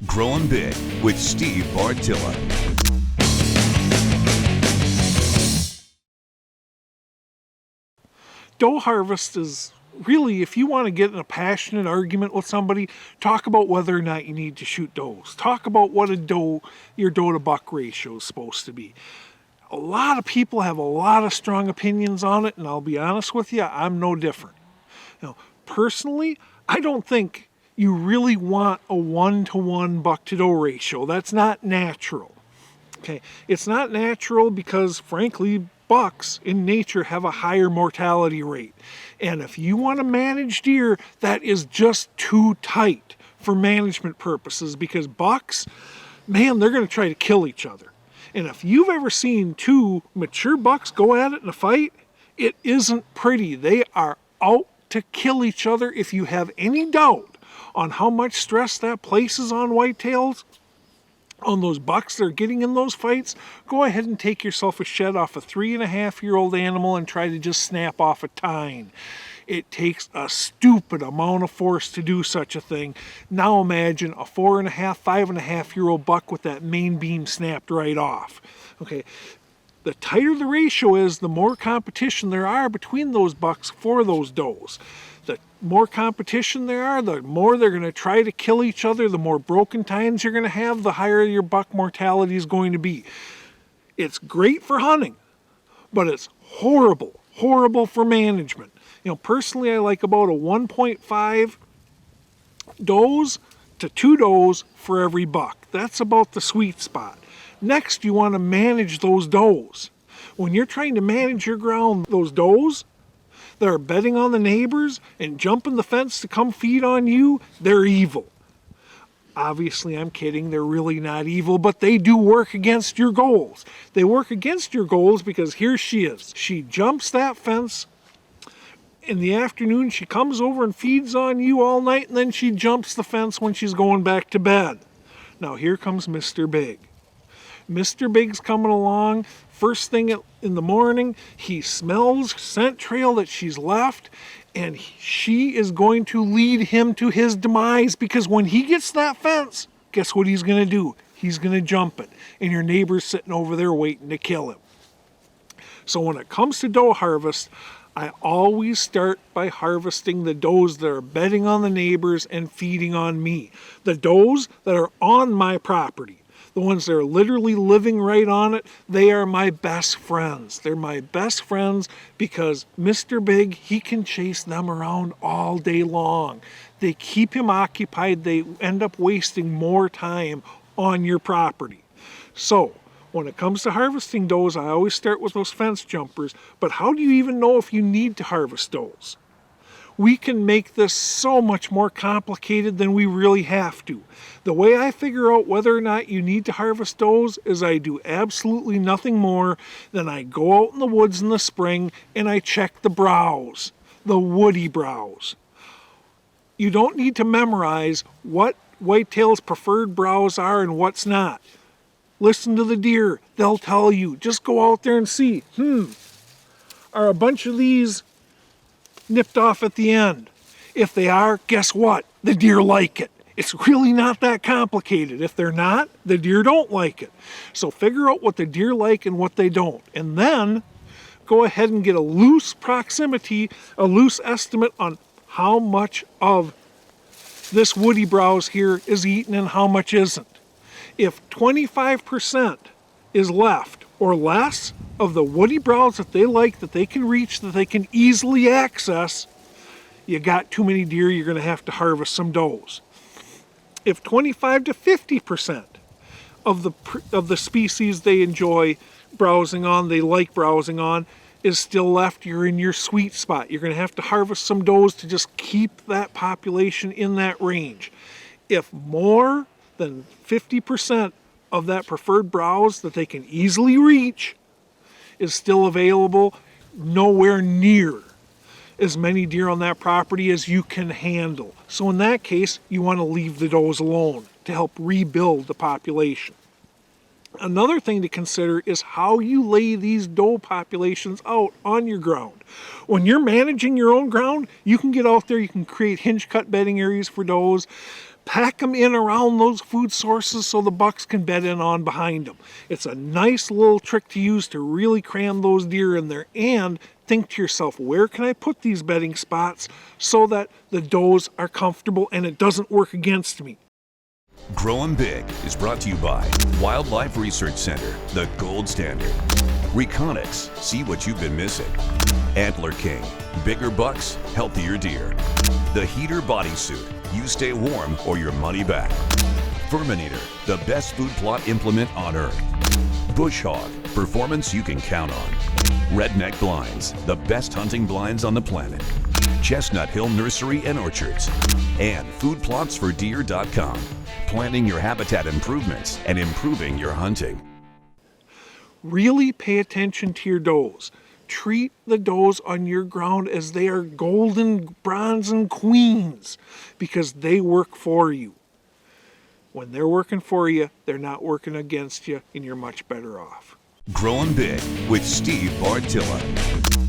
Growing Big with Steve Bartylla. Doe harvest is really, if you want to get in a passionate argument with somebody, talk about whether or not you need to shoot does. Talk about what your doe to buck ratio is supposed to be. A lot of people have a lot of strong opinions on it, and I'll be honest with you, I'm no different. Personally, I don't think you really want a 1-to-1 buck to doe ratio. That's not natural. Okay, it's not natural because, frankly, bucks in nature have a higher mortality rate. And if you want to manage deer, that is just too tight for management purposes, because bucks, man, they're going to try to kill each other. And if you've ever seen two mature bucks go at it in a fight, it isn't pretty. They are out to kill each other. If you have any doubt on how much stress that places on whitetails, on those bucks that are getting in those fights, go ahead and take yourself a shed off a 3.5-year-old animal and try to just snap off a tine. It takes a stupid amount of force to do such a thing. Now imagine a 4.5, 5.5-year-old buck with that main beam snapped right off. Okay, the tighter the ratio is, the more competition there are between those bucks for those does. The more competition there are, the more they're going to try to kill each other, the more broken tines you're going to have, the higher your buck mortality is going to be. It's great for hunting, but it's horrible for management. Personally, I like about a 1.5 does to 2 does for every buck. That's about the sweet spot. Next, you want to manage those does. When you're trying to manage your ground, those does that are betting on the neighbors and jumping the fence to come feed on you, they're evil. Obviously, I'm kidding. They're really not evil, but they do work against your goals. They work against your goals because here she is. She jumps that fence. In the afternoon, she comes over and feeds on you all night, and then she jumps the fence when she's going back to bed. Now, here comes Mr. Big. Mr. Big's coming along. First thing in the morning, he smells scent trail that she's left, and she is going to lead him to his demise, because when he gets that fence, guess what he's going to do? He's going to jump it, and your neighbor's sitting over there waiting to kill him. So when it comes to doe harvest, I always start by harvesting the does that are bedding on the neighbors and feeding on me. The does that are on my property, the ones that are literally living right on it, they are my best friends. They're my best friends because Mr. Big, he can chase them around all day long. They keep him occupied. They end up wasting more time on your property. So, when it comes to harvesting does, I always start with those fence jumpers, but how do you even know if you need to harvest does? We can make this so much more complicated than we really have to. The way I figure out whether or not you need to harvest does is I do absolutely nothing more than I go out in the woods in the spring and I check the browse, the woody browse. You don't need to memorize what whitetail's preferred browse are and what's not. Listen to the deer. They'll tell you. Just go out there and see. Are a bunch of these nipped off at the end? If they are, guess what? The deer like it. It's really not that complicated. If they're not, the deer don't like it. So figure out what the deer like and what they don't. And then go ahead and get a loose proximity, a loose estimate on how much of this woody browse here is eaten and how much isn't. If 25% is left or less of the woody browse that they like, that they can reach, that they can easily access, you got too many deer, you're going to have to harvest some does. If 25 to 50% of the species they enjoy browsing on, they like browsing on, is still left, you're in your sweet spot. You're going to have to harvest some does to just keep that population in that range. If more than 50% of that preferred browse that they can easily reach is still available, nowhere near as many deer on that property as you can handle. So in that case, you want to leave the does alone to help rebuild the population. Another thing to consider is how you lay these doe populations out on your ground. When you're managing your own ground, you can get out there, you can create hinge cut bedding areas for does, Pack them in around those food sources so the bucks can bed in on behind them. It's a nice little trick to use to really cram those deer in there, and think to yourself, where can I put these bedding spots so that the does are comfortable and it doesn't work against me? Growing Big is brought to you by Wildlife Research Center, the gold standard. Reconics, see what you've been missing. Antler King, bigger bucks, healthier deer. The Heater Bodysuit, you stay warm or your money back. Furminator, the best food plot implement on earth. Bush Hog, performance you can count on. Redneck Blinds, the best hunting blinds on the planet. Chestnut Hill Nursery and Orchards. And foodplotsfordeer.com, planning your habitat improvements and improving your hunting. Really pay attention to your does. Treat the does on your ground as they are golden, bronze, queens, because they work for you. When they're working for you, they're not working against you, and you're much better off. Growing Big with Steve Bartylla.